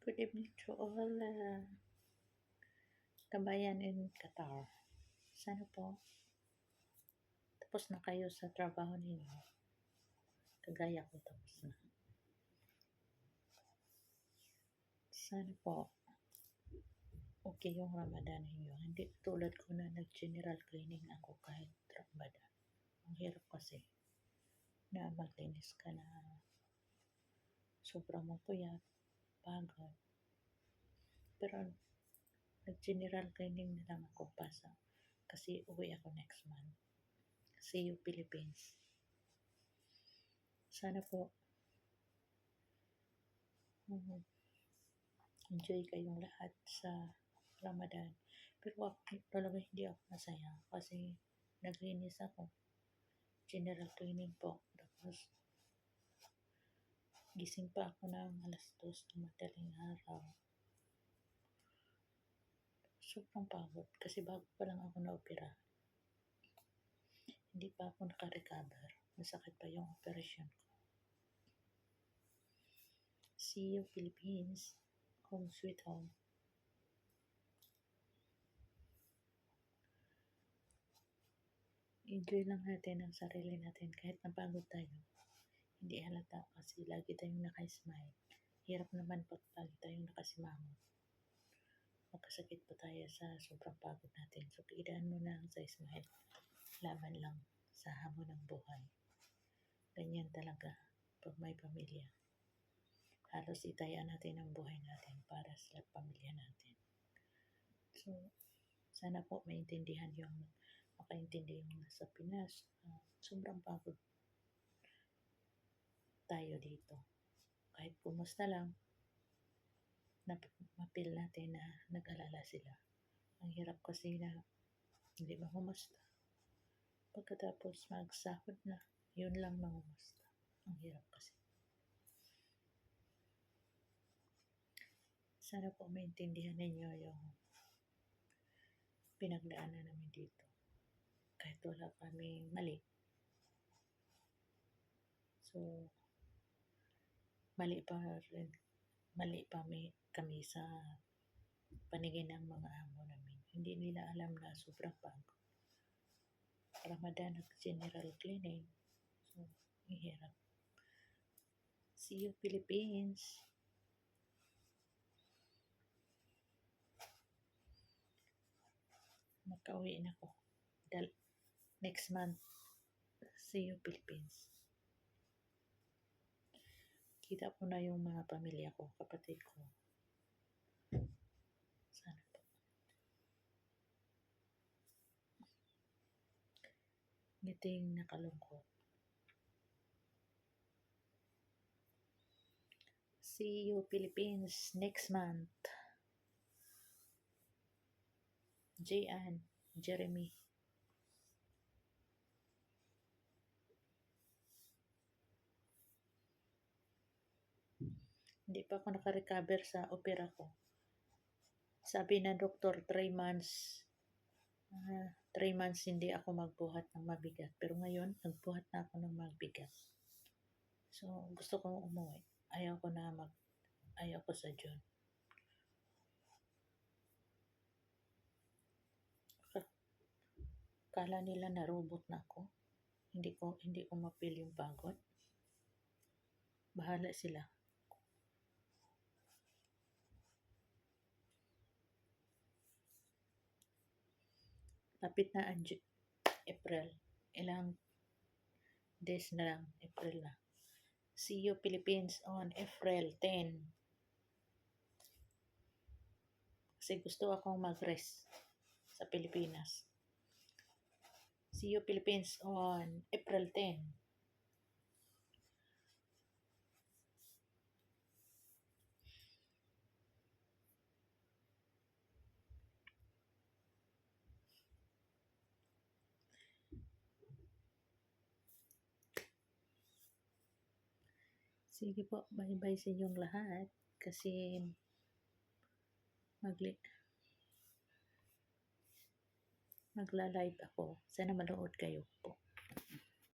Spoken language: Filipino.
Good evening to all kabayan in Qatar. Sana po tapos na kayo sa trabaho ninyo. Kagaya ko tapos na. Sana po okay yung Ramadan ninyo. Hindi tulad ko na nag-general cleaning ako kahit Ramadan. Ang hirap kasi na maglinis ka na sobrang mapuyat, pagod. Pero nag-general cleaning na lang ako kasi uwi ako next month. See you Philippines. Sana po enjoy kayong lahat sa Ramadan. Pero talaga hindi ako masaya kasi naglinis ako. General cleaning po. Tapos gising pa ako ng alas 2 ng madaling araw. Sobrang pagod kasi bago pa lang ako na-opera. Hindi pa ako naka-recover. Masakit pa yung operation ko. See you Philippines. Home sweet home. Enjoy lang natin ang sarili natin kahit napagod tayo. Hindi halata kasi lagi tayong naka-smile. Hirap naman pag lagi tayong nakasimangot. Magkasakit pa tayo sa sobrang pagod natin. So, kailangan mo lang sa smile. Laban lang sa hamon ng buhay. Ganyan talaga pag may pamilya. Halos itaya natin ang buhay natin para sa pamilya natin. So, sana po maintindihan yung makaintindi yung nasa Pinas. Sobrang pagod tayo dito. Kahit kumusta lang, mapil natin na nag-alala sila. Ang hirap kasi na hindi mahumusta. Pagkatapos magsahod na, yun lang mahumusta. Ang hirap kasi. Sana po maintindihan ninyo yung pinagdaanan namin dito. Kahit wala kaming mali. So, mali pa kami sa paningin ng mga amo namin. Hindi nila alam na sobrang pagod. Ramadan at general cleaning. So, hirap. See you Philippines. Makauwi na ako. Next month. See you Philippines. Kita ko na yung mga pamilya ko, kapatid ko. Sana po. Ngiting nakalungkot. See you Philippines next month. Jan, Jeremy. Hindi pa ako naka-recover sa opera ko. Sabi ng doktor, 3 months. 3 months hindi ako magbuhat ng mabigat. Pero ngayon, nagbuhat na ako ng mabigat. So, gusto kong umuwi. Ayaw ko sa June. Kala nila na robot na ako. Hindi ko mapil yung pagod. Bahala sila. Lapit na ang April. Ilang days na lang. April na. See you Philippines on April 10. Kasi gusto akong mag-rest sa Pilipinas. See you Philippines on April 10. Sige po, bye-bye sa inyong lahat. Kasi magla-live ako. Sana manood kayo po.